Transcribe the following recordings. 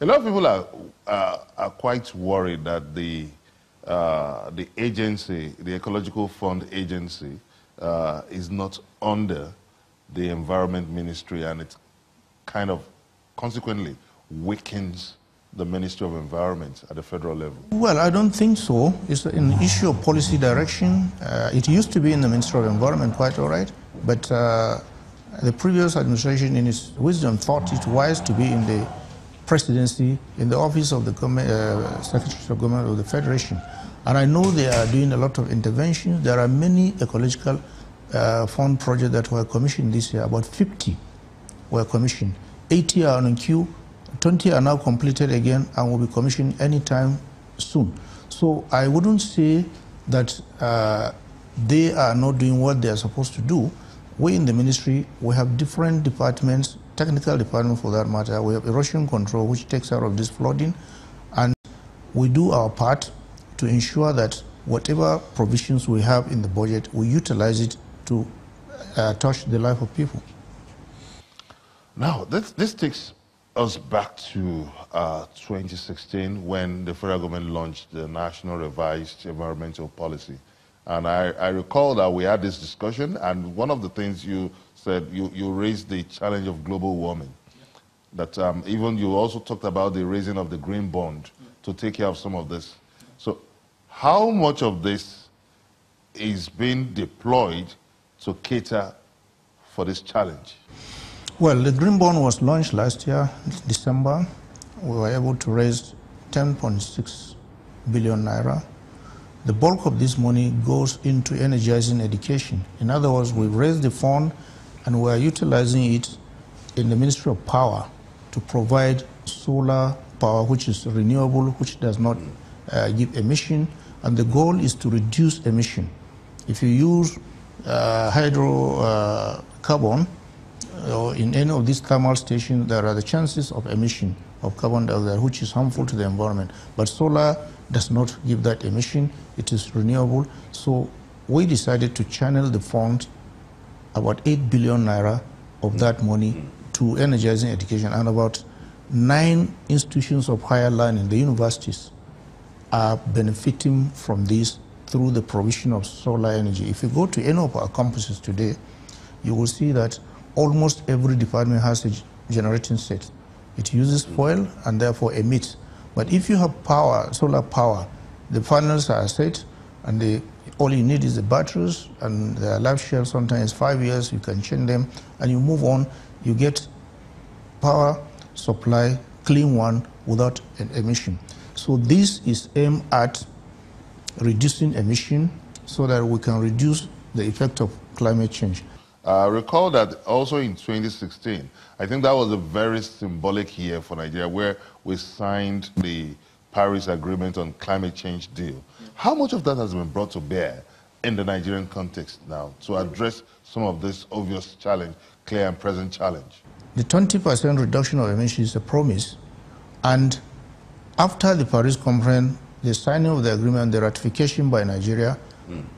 A lot of people are quite worried that the agency, the Ecological Fund Agency, is not under the Environment Ministry, and it kind of consequently weakens the Ministry of Environment at the federal level. Well, I don't think so. It's an issue of policy direction. It used to be in the Ministry of Environment, quite all right, but the previous administration, in its wisdom, thought it wise to be in the presidency, in the office of the Secretary of Government of the Federation. And I know they are doing a lot of interventions. There are many ecological fund projects that were commissioned this year. About 50 were commissioned. 80 are on queue. 20 are now completed again and will be commissioned anytime soon. So I wouldn't say that they are not doing what they are supposed to do. We in the ministry, we have different departments, technical department for that matter. We have erosion control, which takes care of this flooding, and we do our part to ensure that whatever provisions we have in the budget, we utilize it to touch the life of people. Now, this takes us back to 2016 when the federal government launched the National Revised Environmental Policy. And I recall that we had this discussion, and one of the things you said, you raised the challenge of global warming. That even you also talked about the raising of the green bond to take care of some of this. So how much of this is being deployed to cater for this challenge? Well, the green bond was launched last year, December. We were able to raise 10.6 billion naira. The bulk of this money goes into energizing education. In other words, we raised the fund and we are utilizing it in the Ministry of Power to provide solar power, which is renewable, which does not give emission, and the goal is to reduce emission. If you use hydrocarbon in any of these thermal stations, there are the chances of emission of carbon dioxide, which is harmful to the environment. But solar does not give that emission. It is renewable. So we decided to channel the fund, about 8 billion naira of that money, to energizing education, and about 9 institutions of higher learning, the universities, are benefiting from this through the provision of solar energy. If you go to any of our campuses today, you will see that almost every department has a generating set. It uses fuel and therefore emits. But if you have power, solar power, the panels are set, and all you need is the batteries, and their life shelf sometimes 5 years. You can change them, and you move on. You get power supply, clean one, without an emission. So this is aimed at reducing emission so that we can reduce the effect of climate change. Recall that also in 2016, I think that was a very symbolic year for Nigeria, where we signed the Paris Agreement on Climate Change deal. How much of that has been brought to bear in the Nigerian context now to address some of this obvious challenge, clear and present challenge? The 20% reduction of emissions is a promise, and after the Paris Conference, the signing of the agreement, the ratification by Nigeria,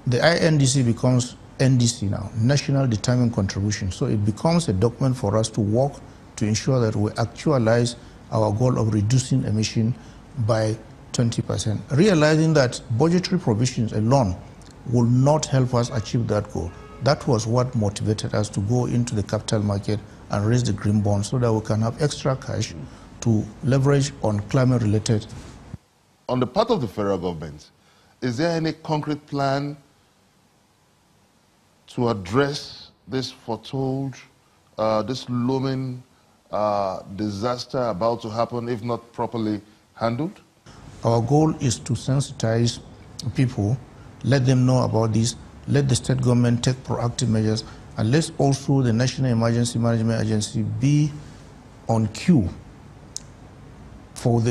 the INDC becomes NDC now, National Determined Contribution. So it becomes a document for us to work to ensure that we actualize our goal of reducing emission by 20%. Realizing that budgetary provisions alone will not help us achieve that goal. That was what motivated us to go into the capital market and raise the green bond so that we can have extra cash to leverage on climate-related. On the part of the federal government, is there any concrete plan to address this foretold, this looming disaster about to happen if not properly handled? Our goal is to sensitize people, let them know about this, let the state government take proactive measures, and let also the National Emergency Management Agency be on cue for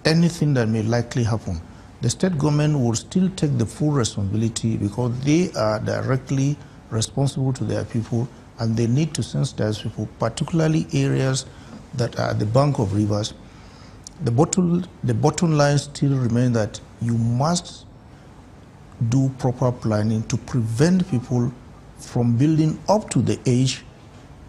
anything that may likely happen. The state government will still take the full responsibility because they are directly responsible to their people, and they need to sensitize people, particularly areas that are at the bank of rivers. The bottom line still remains that you must do proper planning to prevent people from building up to the edge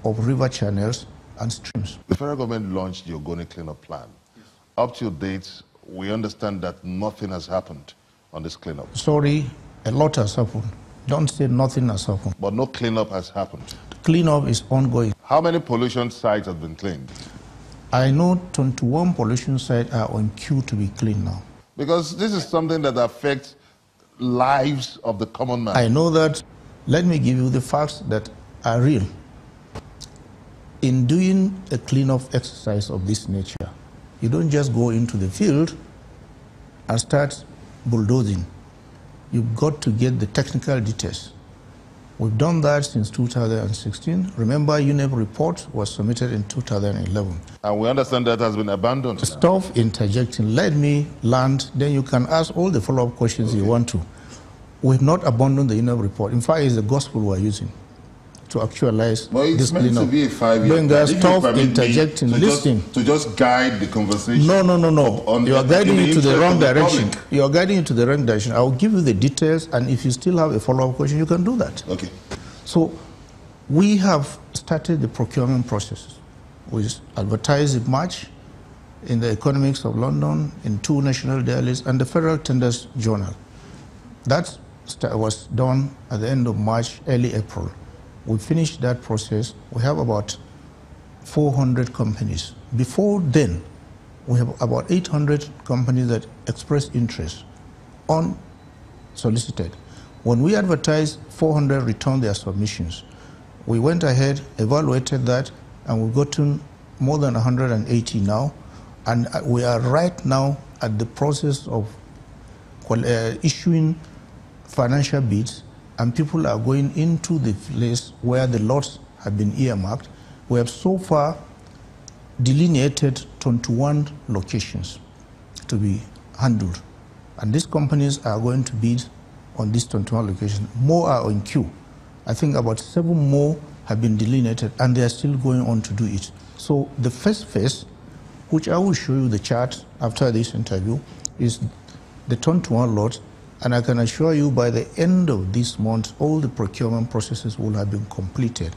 of river channels and streams. The federal government launched the Ogoni Cleanup Plan. Yes. up to date, we understand that nothing has happened on this cleanup. Sorry, a lot has happened. Don't say nothing has happened. But no cleanup has happened. The cleanup is ongoing. How many pollution sites have been cleaned? I know 21 pollution sites are on queue to be cleaned now. Because this is something that affects lives of the common man. I know that. Let me give you the facts that are real. In doing a cleanup exercise of this nature, you don't just go into the field and start bulldozing. You've got to get the technical details. We've done that since 2016. Remember, UNEP report was submitted in 2011. And we understand that has been abandoned. Stop interjecting. Let me land, then you can ask all the follow-up questions you want to. We've not abandoned the UNEP report. In fact, it's the gospel we're using to actualize this cleanup. It's meant to be a 5-year plan. Stop interjecting. Listen. To just guide the conversation. No. You are guiding it to the wrong direction. You are guiding it to the wrong direction. I will give you the details, and if you still have a follow-up question, you can do that. Okay. So we have started the procurement process. We advertised in March in the Economics of London, in 2 national dailies, and the Federal Tenders Journal. That was done at the end of March, early April. We finished that process. We have about 400 companies. Before then, we have about 800 companies that expressed interest unsolicited. When we advertised, 400 returned their submissions. We went ahead, evaluated that, and we've gotten more than 180 now. And we are right now at the process of issuing financial bids, and people are going into the place where the lots have been earmarked. We have so far delineated 21 locations to be handled. And these companies are going to bid on these 21 locations. More are in queue. I think about 7 more have been delineated, and they are still going on to do it. So the first phase, which I will show you the chart after this interview, is the 21 lots. And I can assure you by the end of this month, all the procurement processes will have been completed.